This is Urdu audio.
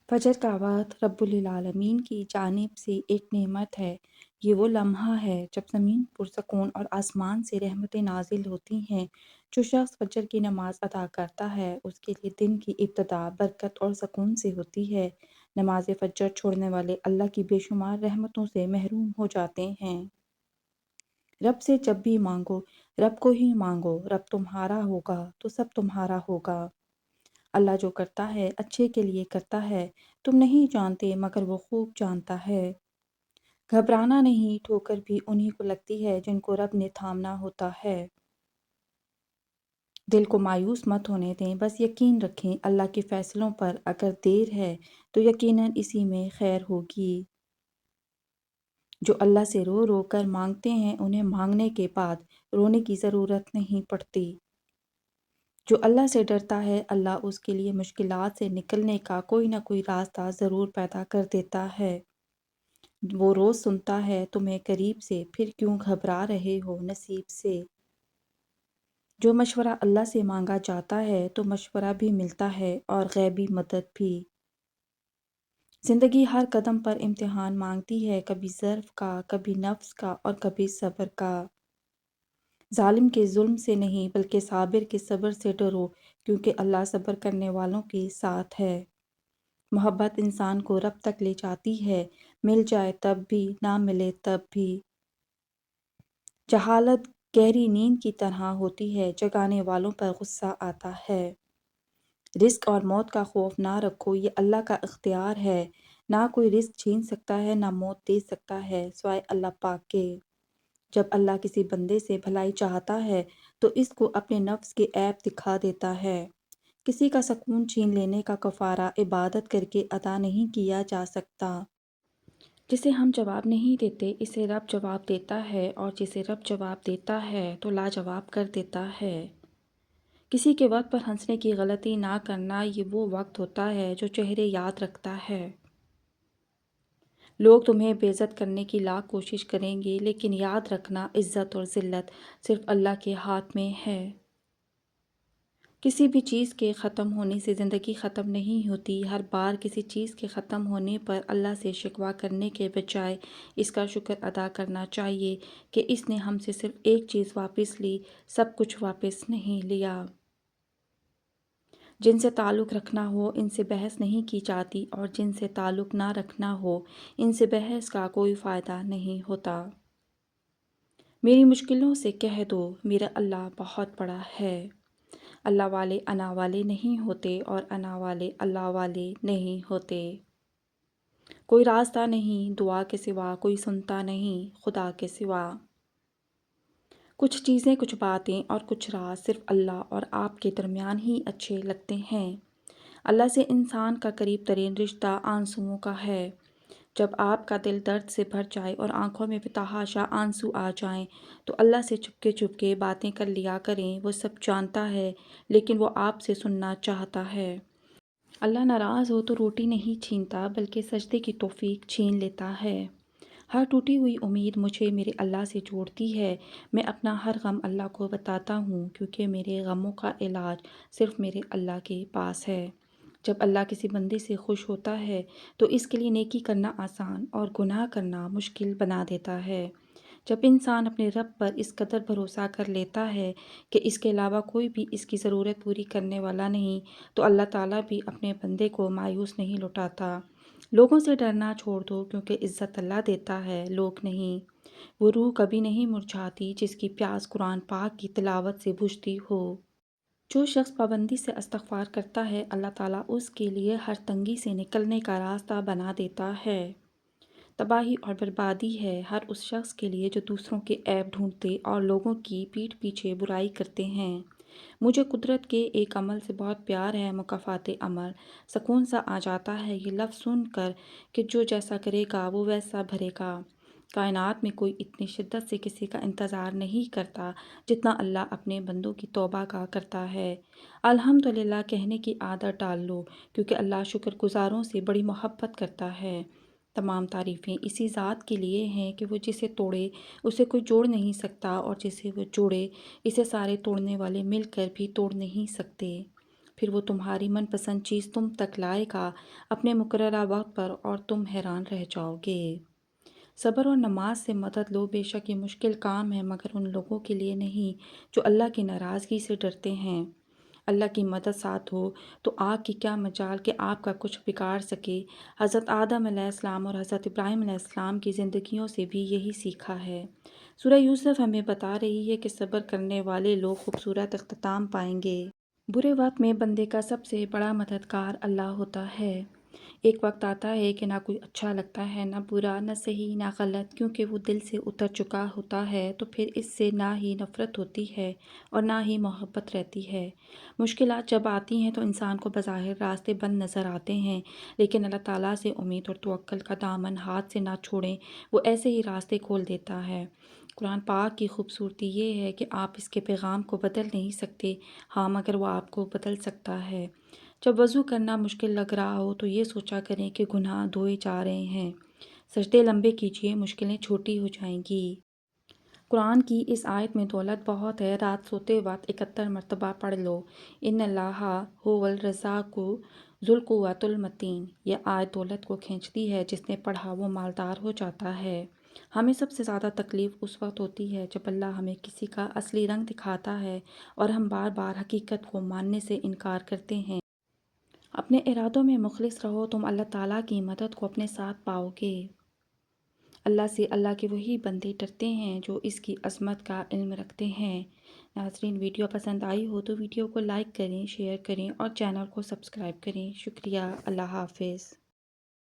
فجر کا وقت رب العالمین کی جانب سے ایک نعمت ہے۔ یہ وہ لمحہ ہے جب زمین پرسکون اور آسمان سے رحمتیں نازل ہوتی ہیں۔ جو شخص فجر کی نماز ادا کرتا ہے اس کے لیے دن کی ابتدا برکت اور سکون سے ہوتی ہے۔ نماز فجر چھوڑنے والے اللہ کی بے شمار رحمتوں سے محروم ہو جاتے ہیں۔ رب سے جب بھی مانگو، رب کو ہی مانگو، رب تمہارا ہوگا تو سب تمہارا ہوگا۔ اللہ جو کرتا ہے اچھے کے لیے کرتا ہے، تم نہیں جانتے مگر وہ خوب جانتا ہے۔ گھبرانا نہیں، ٹھوکر بھی انہی کو لگتی ہے جن کو رب نے تھامنا ہوتا ہے۔ دل کو مایوس مت ہونے دیں، بس یقین رکھیں اللہ کے فیصلوں پر۔ اگر دیر ہے تو یقیناً اسی میں خیر ہوگی۔ جو اللہ سے رو رو کر مانگتے ہیں انہیں مانگنے کے بعد رونے کی ضرورت نہیں پڑتی۔ جو اللہ سے ڈرتا ہے اللہ اس کے لیے مشکلات سے نکلنے کا کوئی نہ کوئی راستہ ضرور پیدا کر دیتا ہے۔ وہ روز سنتا ہے تمہیں قریب سے، پھر کیوں گھبرا رہے ہو نصیب سے۔ جو مشورہ اللہ سے مانگا جاتا ہے تو مشورہ بھی ملتا ہے اور غیبی مدد بھی۔ زندگی ہر قدم پر امتحان مانگتی ہے، کبھی ظرف کا، کبھی نفس کا اور کبھی صبر کا۔ ظالم کے ظلم سے نہیں بلکہ صابر کے صبر سے ڈرو، کیونکہ اللہ صبر کرنے والوں کے ساتھ ہے۔ محبت انسان کو رب تک لے جاتی ہے، مل جائے تب بھی، نہ ملے تب بھی۔ جہالت گہری نیند کی طرح ہوتی ہے، جگانے والوں پر غصہ آتا ہے۔ رزق اور موت کا خوف نہ رکھو، یہ اللہ کا اختیار ہے۔ نہ کوئی رزق چھین سکتا ہے نہ موت دے سکتا ہے سوائے اللہ پاک کے۔ جب اللہ کسی بندے سے بھلائی چاہتا ہے تو اس کو اپنے نفس کے عیب دکھا دیتا ہے۔ کسی کا سکون چھین لینے کا کفارہ عبادت کر کے ادا نہیں کیا جا سکتا۔ جسے ہم جواب نہیں دیتے اسے رب جواب دیتا ہے، اور جسے رب جواب دیتا ہے تو لاجواب کر دیتا ہے۔ کسی کے وقت پر ہنسنے کی غلطی نہ کرنا، یہ وہ وقت ہوتا ہے جو چہرے یاد رکھتا ہے۔ لوگ تمہیں بے عزت کرنے کی لاکھ کوشش کریں گے، لیکن یاد رکھنا عزت اور ذلت صرف اللہ کے ہاتھ میں ہے۔ کسی بھی چیز کے ختم ہونے سے زندگی ختم نہیں ہوتی۔ ہر بار کسی چیز کے ختم ہونے پر اللہ سے شکوہ کرنے کے بجائے اس کا شکر ادا کرنا چاہیے کہ اس نے ہم سے صرف ایک چیز واپس لی، سب کچھ واپس نہیں لیا۔ جن سے تعلق رکھنا ہو ان سے بحث نہیں کی جاتی، اور جن سے تعلق نہ رکھنا ہو ان سے بحث کا کوئی فائدہ نہیں ہوتا۔ میری مشکلوں سے کہہ دو میرا اللہ بہت بڑا ہے۔ اللہ والے انا والے نہیں ہوتے اور انا والے اللہ والے نہیں ہوتے۔ کوئی راستہ نہیں دعا کے سوا، کوئی سنتا نہیں خدا کے سوا۔ کچھ چیزیں، کچھ باتیں اور کچھ راز صرف اللہ اور آپ کے درمیان ہی اچھے لگتے ہیں۔ اللہ سے انسان کا قریب ترین رشتہ آنسوؤں کا ہے۔ جب آپ کا دل درد سے بھر جائے اور آنکھوں میں بتحاشا آنسو آ جائیں تو اللہ سے چپکے چپکے باتیں کر لیا کریں۔ وہ سب جانتا ہے لیکن وہ آپ سے سننا چاہتا ہے۔ اللہ ناراض ہو تو روٹی نہیں چھینتا بلکہ سجدے کی توفیق چھین لیتا ہے۔ ہر ٹوٹی ہوئی امید مجھے میرے اللہ سے جوڑتی ہے۔ میں اپنا ہر غم اللہ کو بتاتا ہوں کیونکہ میرے غموں کا علاج صرف میرے اللہ کے پاس ہے۔ جب اللہ کسی بندے سے خوش ہوتا ہے تو اس کے لیے نیکی کرنا آسان اور گناہ کرنا مشکل بنا دیتا ہے۔ جب انسان اپنے رب پر اس قدر بھروسہ کر لیتا ہے کہ اس کے علاوہ کوئی بھی اس کی ضرورت پوری کرنے والا نہیں تو اللہ تعالیٰ بھی اپنے بندے کو مایوس نہیں لوٹاتا۔ لوگوں سے ڈرنا چھوڑ دو کیونکہ عزت اللہ دیتا ہے، لوگ نہیں۔ وہ روح کبھی نہیں مرجھاتی جس کی پیاس قرآن پاک کی تلاوت سے بجھتی ہو۔ جو شخص پابندی سے استغفار کرتا ہے اللہ تعالیٰ اس کے لیے ہر تنگی سے نکلنے کا راستہ بنا دیتا ہے۔ تباہی اور بربادی ہے ہر اس شخص کے لیے جو دوسروں کے عیب ڈھونڈتے اور لوگوں کی پیٹھ پیچھے برائی کرتے ہیں۔ مجھے قدرت کے ایک عمل سے بہت پیار ہے، مکافات عمل۔ سکون سا آ جاتا ہے یہ لفظ سن کر کہ جو جیسا کرے گا وہ ویسا بھرے گا۔ کائنات میں کوئی اتنی شدت سے کسی کا انتظار نہیں کرتا جتنا اللہ اپنے بندوں کی توبہ کا کرتا ہے۔ الحمدللہ کہنے کی عادت ڈال لو کیونکہ اللہ شکر گزاروں سے بڑی محبت کرتا ہے۔ تمام تعریفیں اسی ذات کے لیے ہیں کہ وہ جسے توڑے اسے کوئی جوڑ نہیں سکتا، اور جسے وہ جوڑے اسے سارے توڑنے والے مل کر بھی توڑ نہیں سکتے۔ پھر وہ تمہاری من پسند چیز تم تک لائے گا اپنے مقررہ وقت پر، اور تم حیران رہ جاؤ گے۔ صبر اور نماز سے مدد لو، بے شک یہ مشکل کام ہے مگر ان لوگوں کے لیے نہیں جو اللہ کی ناراضگی سے ڈرتے ہیں۔ اللہ کی مدد ساتھ ہو تو آگ کی کیا مجال کہ آپ کا کچھ بگاڑ سکے۔ حضرت آدم علیہ السلام اور حضرت ابراہیم علیہ السلام کی زندگیوں سے بھی یہی سیکھا ہے۔ سورہ یوسف ہمیں بتا رہی ہے کہ صبر کرنے والے لوگ خوبصورت اختتام پائیں گے۔ برے وقت میں بندے کا سب سے بڑا مددگار اللہ ہوتا ہے۔ ایک وقت آتا ہے کہ نہ کوئی اچھا لگتا ہے، نہ برا، نہ صحیح، نہ غلط، کیونکہ وہ دل سے اتر چکا ہوتا ہے، تو پھر اس سے نہ ہی نفرت ہوتی ہے اور نہ ہی محبت رہتی ہے۔ مشکلات جب آتی ہیں تو انسان کو بظاہر راستے بند نظر آتے ہیں، لیکن اللہ تعالیٰ سے امید اور توکل کا دامن ہاتھ سے نہ چھوڑیں، وہ ایسے ہی راستے کھول دیتا ہے۔ قرآن پاک کی خوبصورتی یہ ہے کہ آپ اس کے پیغام کو بدل نہیں سکتے، ہاں مگر وہ آپ کو بدل سکتا ہے۔ جب وضو کرنا مشکل لگ رہا ہو تو یہ سوچا کریں کہ گناہ دھوئے جا رہے ہیں۔ سجدے لمبے کیجیے، مشکلیں چھوٹی ہو جائیں گی۔ قرآن کی اس آیت میں دولت بہت ہے، رات سوتے وقت 71 مرتبہ پڑھ لو، ان اللہ هو الرزاق ذو القوۃ المتین۔ یہ آیت دولت کو کھینچتی ہے، جس نے پڑھا وہ مالدار ہو جاتا ہے۔ ہمیں سب سے زیادہ تکلیف اس وقت ہوتی ہے جب اللہ ہمیں کسی کا اصلی رنگ دکھاتا ہے اور ہم بار بار حقیقت کو ماننے سے انکار کرتے ہیں۔ اپنے ارادوں میں مخلص رہو، تم اللہ تعالیٰ کی مدد کو اپنے ساتھ پاؤ گے۔ اللہ سے اللہ کے وہی بندے ڈرتے ہیں جو اس کی عظمت کا علم رکھتے ہیں۔ ناظرین، ویڈیو پسند آئی ہو تو ویڈیو کو لائک کریں، شیئر کریں اور چینل کو سبسکرائب کریں۔ شکریہ۔ اللہ حافظ۔